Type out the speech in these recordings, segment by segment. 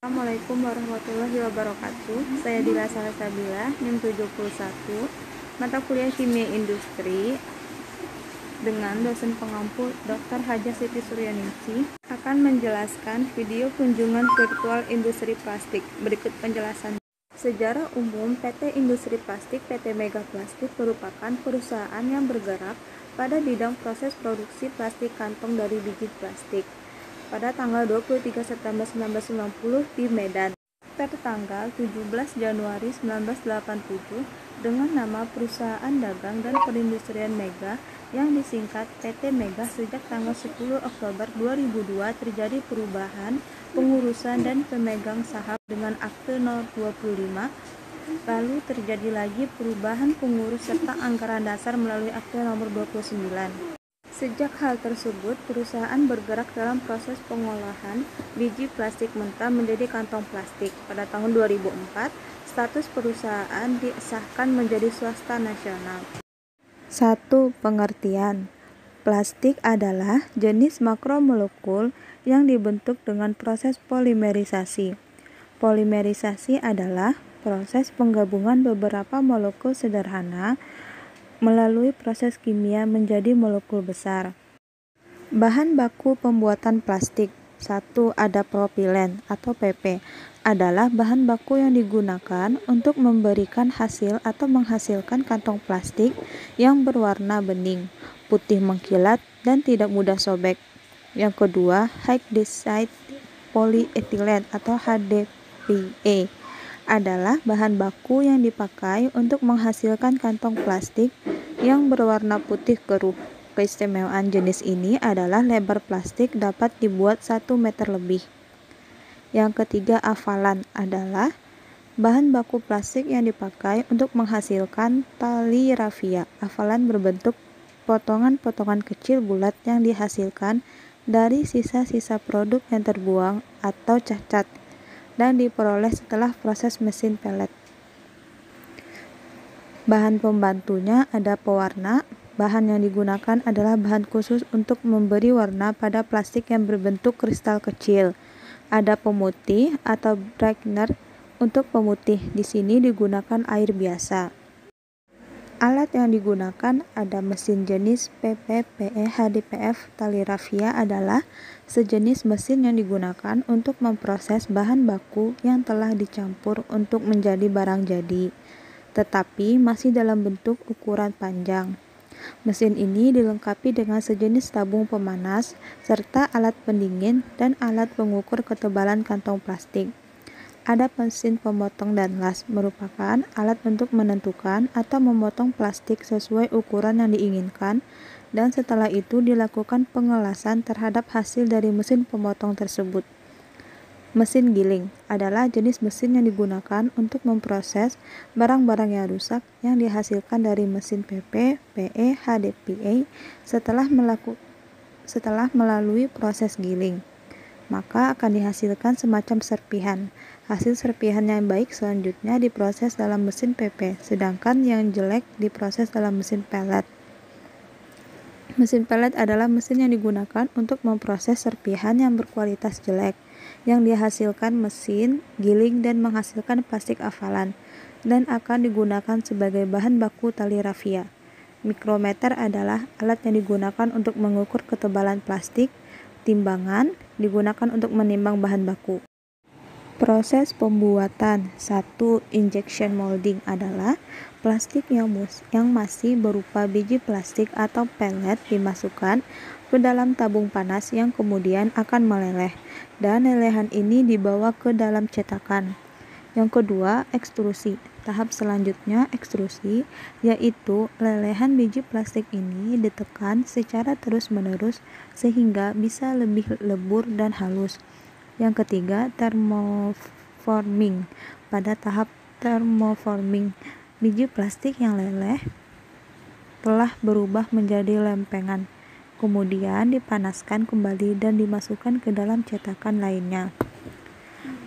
Assalamualaikum warahmatullahi wabarakatuh. Saya Dila Salsabila, NIM 71, mata kuliah Kimia Industri dengan dosen pengampu Dr. Hajah Siti Suryaningsih akan menjelaskan video kunjungan virtual industri plastik. Berikut penjelasan. Secara umum, PT Industri Plastik PT Mega Plastik merupakan perusahaan yang bergerak pada bidang proses produksi plastik kantong dari biji plastik. Pada tanggal 23 September 1990 di Medan. Tertanggal 17 Januari 1987 dengan nama Perusahaan Dagang dan Perindustrian Mega yang disingkat PT Mega. Sejak tanggal 10 Oktober 2002 terjadi perubahan pengurusan dan pemegang saham dengan Akte No. 25. Lalu terjadi lagi perubahan pengurus serta anggaran dasar melalui Akte nomor 29. Sejak hal tersebut, perusahaan bergerak dalam proses pengolahan biji plastik mentah menjadi kantong plastik. Pada tahun 2004, status perusahaan disahkan menjadi swasta nasional. 1. Pengertian. Plastik adalah jenis makromolekul yang dibentuk dengan proses polimerisasi. Polimerisasi adalah proses penggabungan beberapa molekul sederhana melalui proses kimia menjadi molekul besar. Bahan baku pembuatan plastik. 1. Ada propilen atau PP. Adalah bahan baku yang digunakan untuk memberikan hasil atau menghasilkan kantong plastik yang berwarna bening, putih mengkilat, dan tidak mudah sobek. Yang kedua, high density polyethylene atau HDPE adalah bahan baku yang dipakai untuk menghasilkan kantong plastik yang berwarna putih keruh. Keistimewaan jenis ini adalah lebar plastik dapat dibuat 1 meter lebih. Yang ketiga, avalan adalah bahan baku plastik yang dipakai untuk menghasilkan tali rafia. Avalan berbentuk potongan-potongan kecil bulat yang dihasilkan dari sisa-sisa produk yang terbuang atau cacat dan diperoleh setelah proses mesin pelet. Bahan pembantunya ada pewarna. Bahan yang digunakan adalah bahan khusus untuk memberi warna pada plastik yang berbentuk kristal kecil. Ada pemutih atau brightener untuk pemutih. Di sini digunakan air biasa. Alat yang digunakan ada mesin jenis PP, PE, HDPF. Tali rafia adalah sejenis mesin yang digunakan untuk memproses bahan baku yang telah dicampur untuk menjadi barang jadi, tetapi masih dalam bentuk ukuran panjang. Mesin ini dilengkapi dengan sejenis tabung pemanas serta alat pendingin dan alat pengukur ketebalan kantong plastik. Ada mesin pemotong dan las, merupakan alat untuk menentukan atau memotong plastik sesuai ukuran yang diinginkan, dan setelah itu dilakukan pengelasan terhadap hasil dari mesin pemotong tersebut. Mesin giling adalah jenis mesin yang digunakan untuk memproses barang-barang yang rusak yang dihasilkan dari mesin PP, PE, HDPE setelah melalui proses giling. Maka akan dihasilkan semacam serpihan. Hasil serpihan yang baik selanjutnya diproses dalam mesin PP, sedangkan yang jelek diproses dalam mesin pelet. Mesin pelet adalah mesin yang digunakan untuk memproses serpihan yang berkualitas jelek, yang dihasilkan mesin giling dan menghasilkan plastik avalan, dan akan digunakan sebagai bahan baku tali rafia. Mikrometer adalah alat yang digunakan untuk mengukur ketebalan plastik. Timbangan digunakan untuk menimbang bahan baku. Proses pembuatan. 1. Injection molding adalah plastik yang masih berupa biji plastik atau pelet dimasukkan ke dalam tabung panas yang kemudian akan meleleh, dan lelehan ini dibawa ke dalam cetakan. Yang kedua, ekstrusi. Tahap selanjutnya ekstrusi, yaitu lelehan biji plastik ini ditekan secara terus-menerus sehingga bisa lebih lebur dan halus. Yang ketiga, thermoforming. Pada tahap thermoforming, biji plastik yang leleh telah berubah menjadi lempengan, kemudian dipanaskan kembali dan dimasukkan ke dalam cetakan lainnya.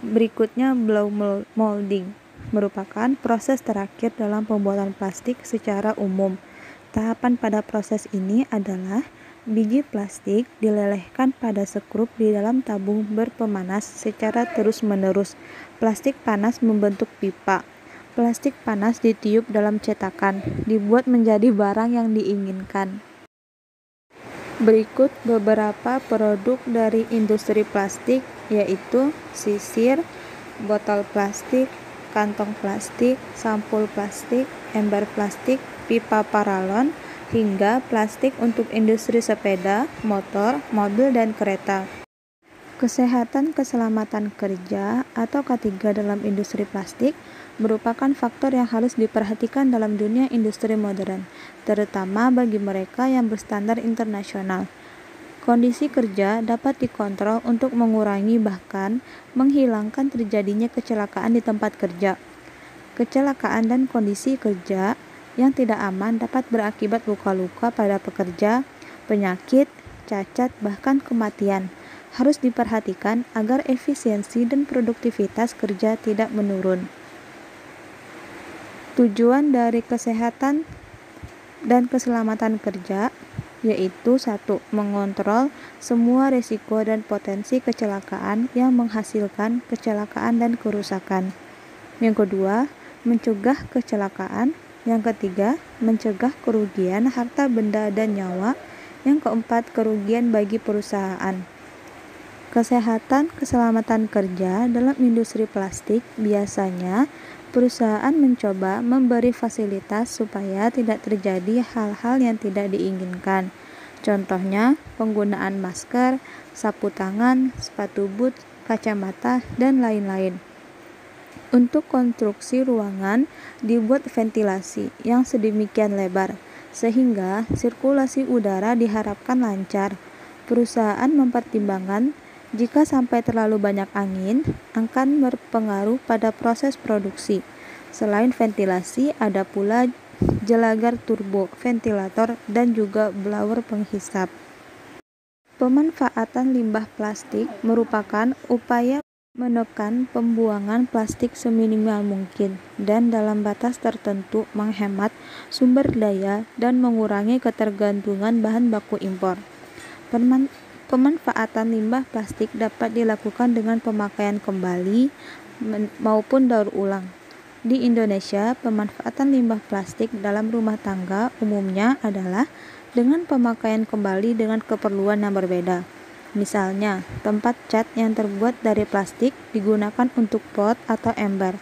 Berikutnya, blow molding merupakan proses terakhir dalam pembuatan plastik secara umum. Tahapan pada proses ini adalah Biji plastik dilelehkan pada sekrup di dalam tabung berpemanas secara terus-menerus. Plastik panas membentuk pipa. Plastik panas ditiup dalam cetakan, dibuat menjadi barang yang diinginkan. Berikut beberapa produk dari industri plastik, yaitu sisir, botol plastik, kantong plastik, sampul plastik, ember plastik, pipa paralon, hingga plastik untuk industri sepeda, motor, mobil, dan kereta. Kesehatan keselamatan kerja atau K3 dalam industri plastik merupakan faktor yang harus diperhatikan dalam dunia industri modern, terutama bagi mereka yang berstandar internasional. Kondisi kerja dapat dikontrol untuk mengurangi bahkan menghilangkan terjadinya kecelakaan di tempat kerja. Kecelakaan dan kondisi kerja yang tidak aman dapat berakibat luka-luka pada pekerja, penyakit, cacat, bahkan kematian. Harus diperhatikan agar efisiensi dan produktivitas kerja tidak menurun. Tujuan dari kesehatan dan keselamatan kerja yaitu 1. Mengontrol semua risiko dan potensi kecelakaan yang menghasilkan kecelakaan dan kerusakan. Yang kedua, mencegah kecelakaan. Yang ketiga, mencegah kerugian harta benda dan nyawa. Yang keempat, kerugian bagi perusahaan. Kesehatan keselamatan kerja dalam industri plastik biasanya perusahaan mencoba memberi fasilitas supaya tidak terjadi hal-hal yang tidak diinginkan. Contohnya, penggunaan masker, sapu tangan, sepatu boot, kacamata, dan lain-lain. Untuk konstruksi ruangan dibuat ventilasi yang sedemikian lebar, sehingga sirkulasi udara diharapkan lancar. Perusahaan mempertimbangkan jika sampai terlalu banyak angin, akan berpengaruh pada proses produksi. Selain ventilasi, ada pula jelagar turbo, ventilator, dan juga blower penghisap. Pemanfaatan limbah plastik merupakan upaya menekan pembuangan plastik seminimal mungkin dan dalam batas tertentu menghemat sumber daya dan mengurangi ketergantungan bahan baku impor. Pemanfaatan limbah plastik dapat dilakukan dengan pemakaian kembali maupun daur ulang. Di Indonesia, pemanfaatan limbah plastik dalam rumah tangga umumnya adalah dengan pemakaian kembali dengan keperluan yang berbeda. Misalnya, tempat cat yang terbuat dari plastik digunakan untuk pot atau ember.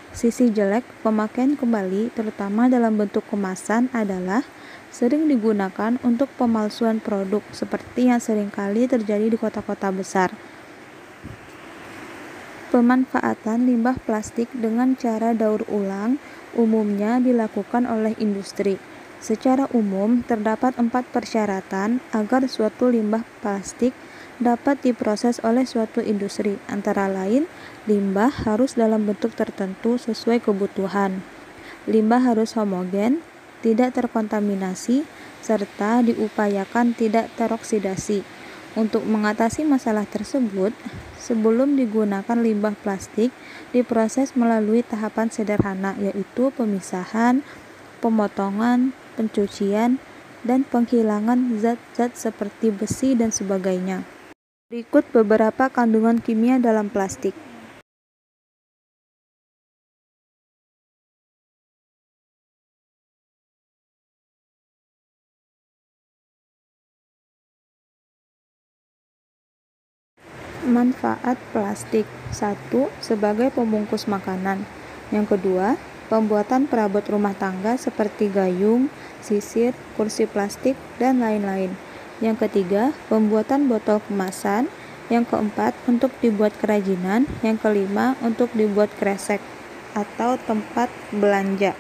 Sisi jelek pemakaian kembali, terutama dalam bentuk kemasan, adalah sering digunakan untuk pemalsuan produk, seperti yang seringkali terjadi di kota-kota besar. Pemanfaatan limbah plastik dengan cara daur ulang umumnya dilakukan oleh industri. Secara umum, terdapat 4 persyaratan agar suatu limbah plastik dapat diproses oleh suatu industri. Antara lain, limbah harus dalam bentuk tertentu sesuai kebutuhan. Limbah harus homogen, tidak terkontaminasi, serta diupayakan tidak teroksidasi. Untuk mengatasi masalah tersebut, sebelum digunakan limbah plastik diproses melalui tahapan sederhana, yaitu pemisahan, pemotongan, pencucian, dan penghilangan zat-zat seperti besi dan sebagainya. Berikut beberapa kandungan kimia dalam plastik. Manfaat plastik. 1. Sebagai pembungkus makanan. Yang kedua, pembuatan perabot rumah tangga seperti gayung, sisir, kursi plastik, dan lain-lain. Yang ketiga, pembuatan botol kemasan. Yang keempat, untuk dibuat kerajinan. Yang kelima, untuk dibuat kresek atau tempat belanja.